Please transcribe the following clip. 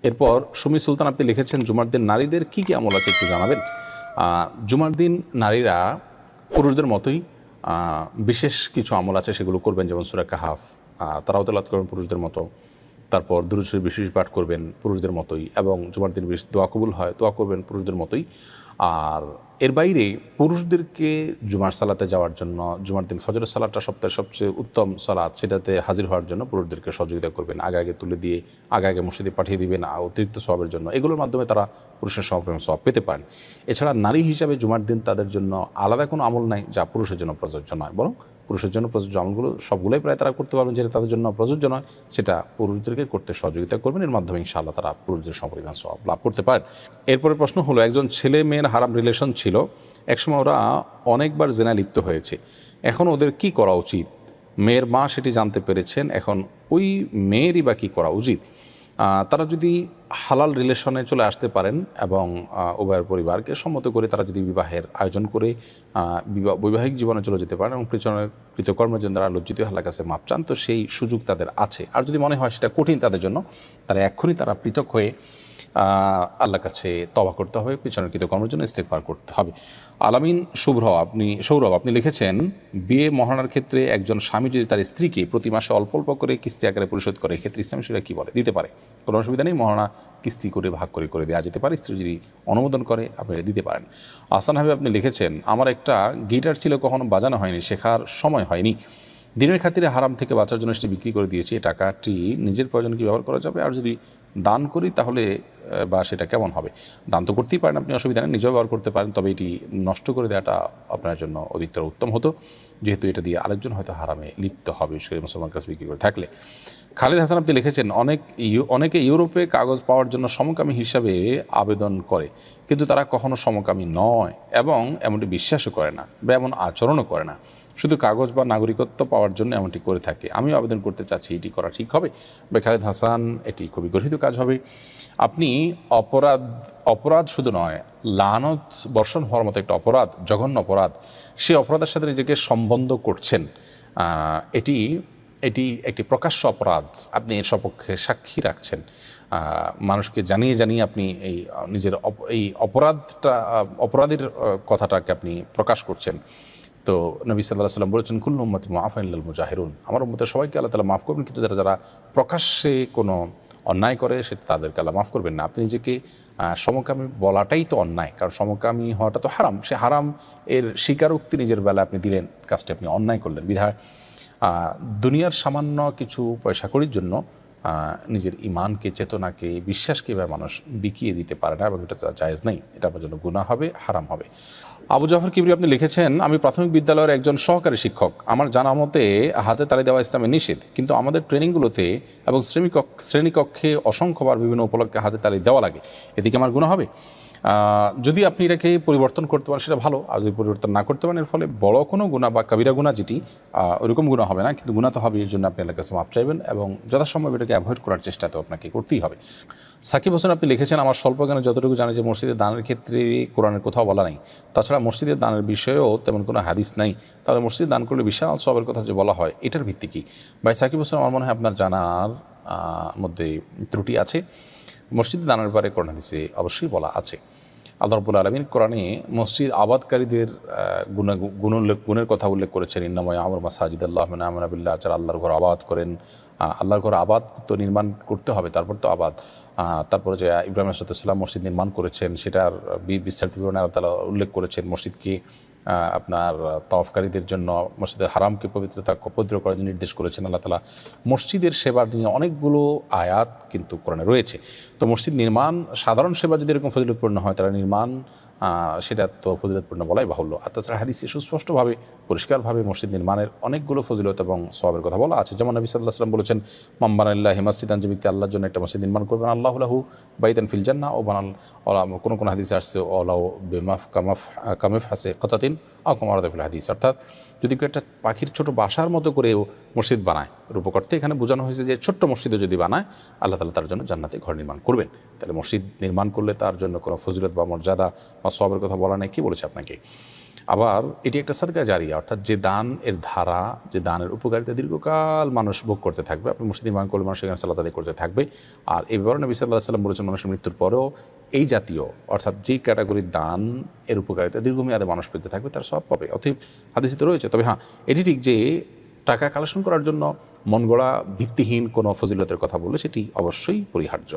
এরপর সুমি সুলতান আপনি লিখেছেন জুমার দিন নারীদের কী কী আমল আছে একটু জানাবেন। জুমার দিন নারীরা পুরুষদের মতোই বিশেষ কিছু আমল আছে, সেগুলো করবেন, যেমন সূরা কাহাফ তারাও তেলাওয়াত করবেন পুরুষদের মতো, তারপর দুরূদ শরীফ বিশেষ পাঠ করবেন পুরুষদের মতোই, এবং জুমার দিন বেশ দোয়া কবুল হয়, দোয়া করবেন পুরুষদের মতোই। আর এর বাইরে পুরুষদেরকে জুমার সালাতে যাওয়ার জন্য, জুমার দিন ফজরের সালাতটা সপ্তাহের সবচেয়ে উত্তম সালাত, সেটাতে হাজির হওয়ার জন্য পুরুষদেরকে সহযোগিতা করবেন, আগে আগে তুলে দিয়ে আগে আগে মসজিদে পাঠিয়ে দিবেন অতিরিক্ত সওয়াবের জন্য। এগুলোর মাধ্যমে তারা পুরুষের সওয়াব পেতে পারেন। এছাড়া নারী হিসাবে জুমার দিন তাদের জন্য আলাদা কোনো আমল নাই যা পুরুষের জন্য প্রযোজ্য নয়, বরং পুরুষের জন্য প্রযোজ্য আমলগুলো সবগুলোই প্রায় তারা করতে পারবেন, যেটা তাদের জন্য প্রযোজ্য নয় সেটা পুরুষদেরকে করতে সহযোগিতা করবেন। এর মাধ্যমে ইনশাআল্লাহ তারা পুরুষদের সমপরিমাণ সওয়াব লাভ করতে পারেন। এরপরের প্রশ্ন হলো, একজন ছেলে মেয়ের হারাম রিলেশন ছিল, একসময় ওরা অনেকবার জেনায় লিপ্ত হয়েছে, এখন ওদের কি করা উচিত? মেয়ের মা সেটি জানতে পেরেছেন, এখন ওই মেয়েরই বা কী করা উচিত? তারা যদি হালাল রিলেশনে চলে আসতে পারেন এবং উভয়ের পরিবারকে সম্মত করে তারা যদি বিবাহের আয়োজন করে বৈবাহিক জীবনে চলে যেতে পারেন এবং পিছনের কৃতকর্মের জন্য তারা লজ্জিত আল্লাহর কাছে মাপ চান, তো সেই সুযোগ তাদের আছে। আর যদি মনে হয় সেটা কঠিন তাদের জন্য, তারা এক্ষুনি তারা পৃথক হয়ে আল্লাহর কাছে তওবা করতে হবে, পিছনের কৃতকর্মের জন্য ইস্তেগফার করতে হবে। আলামিন সৌরভ আপনি লিখেছেন, বিয়ে মহারণার ক্ষেত্রে একজন স্বামী যদি তার স্ত্রীকে প্রতি মাসে অল্প অল্প করে কিস্তি আকারে পরিশোধ করে, ক্ষেত্রে ইসলামী শরিয়া কী বলে? দিতে পারে, কোনো অসুবিধা নেই। মহারণা কিস্তি করে ভাগ করে দেওয়া যেতে পারে, স্ত্রী যদি অনুমোদন করে আপনি দিতে পারেন। আহসান হাবিব আপনি লিখেছেন, আমার একটা গিটার ছিল, কখনো বাজানো হয়নি, শেখার সময় হয়নি, দিনের খাতিরে হারাম থেকে বাঁচার জন্য সেটি বিক্রি করে দিয়েছি, এই টাকাটি নিজের প্রয়োজনে কি ব্যবহার করা যাবে? আর যদি দান করি তাহলে বা সেটা কেমন হবে? দান তো করতেই পারেন আপনি, অসুবিধা নেই, নিজেও ব্যবহার করতে পারেন, তবে এটি নষ্ট করে দেওয়াটা আপনার জন্য অধিকতর উত্তম হতো, যেহেতু এটা দিয়ে আরেকজন হয়তো হারামে লিপ্ত হবে, বিশেষ করে মুসলমান কাছে বিক্রি করে থাকলে। খালিদ হাসান আপনি লিখেছেন, অনেকে ইউরোপে কাগজ পাওয়ার জন্য সমকামী হিসাবে আবেদন করে, কিন্তু তারা কখনো সমকামী নয় এবং এমনটি বিশ্বাসও করে না বা এমন আচরণও করে না, শুধু কাগজ বা নাগরিকত্ব পাওয়ার জন্য এমনটি করে থাকে। আমিও আবেদন করতে চাচ্ছি, এটি করা ঠিক হবে? খালিদ হাসান, এটি খুবই গর্হিত কাজ হবে। আপনি অপরাধ শুধু নয়, লানত বর্ষণ হওয়ার মতো একটা অপরাধ, জঘন্য অপরাধ, সেই অপরাধের সাথে নিজেকে সম্বন্ধ করছেন। এটি একটি প্রকাশ্য অপরাধ, আপনি এর সপক্ষে সাক্ষী রাখছেন, মানুষকে জানিয়ে আপনি এই নিজের এই অপরাধের কথাটাকে আপনি প্রকাশ করছেন। তো নবী সাল্লাল্লাহু আলাইহি ওয়াসাল্লাম বলেছেন, কুল্লু উম্মতি মুআফান ইল্লাল মুজাহিরুন, আমার উম্মতের সবাইকে আল্লাহ তাআলা মাফ করবেন, কিন্তু যারা প্রকাশ্যে কোনো অন্যায় করে সেটা তাদেরকে আল্লাহ মাফ করবেন না। আপনি নিজেকে সমকামী বলাটাই তো অন্যায়, কারণ সমকামী হওয়াটা তো হারাম, সে হারাম এর স্বীকারোক্তি নিজের বেলায় আপনি দিলেন, কাজটি আপনি অন্যায় করলেন। বিধায় দুনিয়ার সামান্য কিছু পয়সা কড়ির জন্য নিজের ইমানকে, চেতনাকে, বিশ্বাসকে এবার মানুষ বিকিয়ে দিতে পারে না এবং এটা জায়েজ নেই, এটা আপনার জন্য গুনাহ হবে, হারাম হবে। আবু জাফর কিবরি আপনি লিখেছেন, আমি প্রাথমিক বিদ্যালয়ের একজন সহকারী শিক্ষক, আমার জানা মতে হাতে তালি দেওয়া ইসলামে নিষেধ, কিন্তু আমাদের ট্রেনিংগুলোতে এবং শ্রেণীকক্ষে অসংখ্যবার বিভিন্ন উপলক্ষে হাতে তালি দেওয়া লাগে, এদিকে আমার গুনাহ হবে? যদি আপনি এটাকে পরিবর্তন করতে পারেন সেটা ভালো, আর যদি পরিবর্তন না করতে পারেন এর ফলে বড় কোনো গুনাহ বা কবিরা গুনাহ যেটি ওইরকম গুনাহ হবে না, কিন্তু গুনাহ তো হবে, এর জন্য আপনি আল্লাহর কাছে মাপ চাইবেন এবং যথাসম্ভব এটাকে অ্যাভয়েড করার চেষ্টা তো আপনাকে করতেই হবে। সাকিব হোসেন আপনি লিখেছেন, আমার স্বল্প জ্ঞানে যতটুকু জানি যে মসজিদের দানের ক্ষেত্রে কোরআনের কোথাও বলা নাই, তাছাড়া মসজিদের দানের বিষয়েও তেমন কোনো হাদিস নাই, তাহলে মসজিদ দান করলে বিশাল সওয়াবের কথা যে বলা হয়, এটার ভিত্তি কী? ভাই সাকিব হোসেন, আমার মনে হয় আপনার জানার মধ্যে ত্রুটি আছে। মসজিদে দানের ব্যাপারে কোরআন হাদিসে অবশ্যই বলা আছে। আল্লাহ রাব্বুল আলামিন কোরআনে মসজিদ আবাদকারীদের গুণের কথা উল্লেখ করেছেন, ইন্নামা ইয়ামুরু মাসাজিদাল্লাহি মান আমানা বিল্লাহ, যারা আল্লাহর ঘর আবাদ করেন। আল্লাহর ঘর আবাদ তো নির্মাণ করতে হবে, তারপর তো আবাদ। তারপরে যে ইব্রাহিম আলাইহিস সালাম মসজিদ নির্মাণ করেছেন, সেটার বিস্তারিত বিবরণে আল্লাহ তাআলা উল্লেখ করেছেন। মসজিদকে আপনার তওয়াফকারীদের জন্য, মসজিদের হারামকে পবিত্র করার জন্য নির্দেশ করেছেন আল্লাহ তাআলা। মসজিদের সেবার নিয়ে অনেকগুলো আয়াত কিন্তু কোরআনে রয়েছে। তো মসজিদ নির্মাণ সাধারণ সেবা যদি এরকম ফজিলতপূর্ণ হয়, তারা নির্মাণ সেটা তো ফজিলতপূর্ণ বলাই বাহুল্য। আর তাছাড়া হাদিসে সুস্পষ্টভাবে পরিষ্কারভাবে মসজিদ নির্মাণের অনেকগুলো ফজিলত এবং সওয়াবের কথা বলা আছে। যেমন নবী সাল্লাল্লাহু আলাইহি ওয়াসাল্লাম বলেছেন, মান বানালিল্লাহি মাসজিদান, যে ব্যক্তি আল্লাহর জন্য একটা মসজিদ নির্মাণ করবেন, আল্লাহু লাহু বাইতান ফিল জান্নাহ, ও বানাল কোন হাদিসে আসছে ওলাউ কামাফ হাসে কতাতিন আও কামা ওয়ারাদা ফিল হাদিস, অর্থাৎ যদি কেউ একটা পাখির ছোট বাসার মতো করেও মসজিদ বানায়, রূপকর্তে এখানে বোঝানো হয়েছে যে ছোট্ট মসজিদে যদি বানায় আল্লাহ তাআলা তার জন্য জান্নাতে ঘর নির্মাণ করবেন। তাহলে মসজিদ নির্মাণ করলে তার জন্য কোনো ফজিলত বা মর্যাদা বা সওয়াবের কথা বলা নেই, কি বলেছে আপনাকে? আবার এটি একটা সাদকা জারিয়া, অর্থাৎ যে দান এর ধারা, যে দানের উপকারিতা দীর্ঘকাল মানুষ ভোগ করতে থাকবে। আপনি মসজিদ নির্মাণ করলে মানুষ সেখানে সালাত আদায় করতে থাকবে। আর এই ব্যাপারে নবী সাল্লাল্লাহু আলাইহি ওয়াসাল্লাম বলেছেন, মানুষের মৃত্যুর পরেও এই জাতীয় অর্থাৎ যে ক্যাটাগরির দান এর উপকারিতা দীর্ঘমেয়াদে মানুষ পেতে থাকবে, তার সওয়াব পাবে। অতএব হাদিসে তো রয়েছে। তবে হ্যাঁ, এটি ঠিক যে টাকা কালেকশন করার জন্য মন গড়া ভিত্তিহীন কোনো ফজিলতের কথা বললে সেটি অবশ্যই পরিহার্য।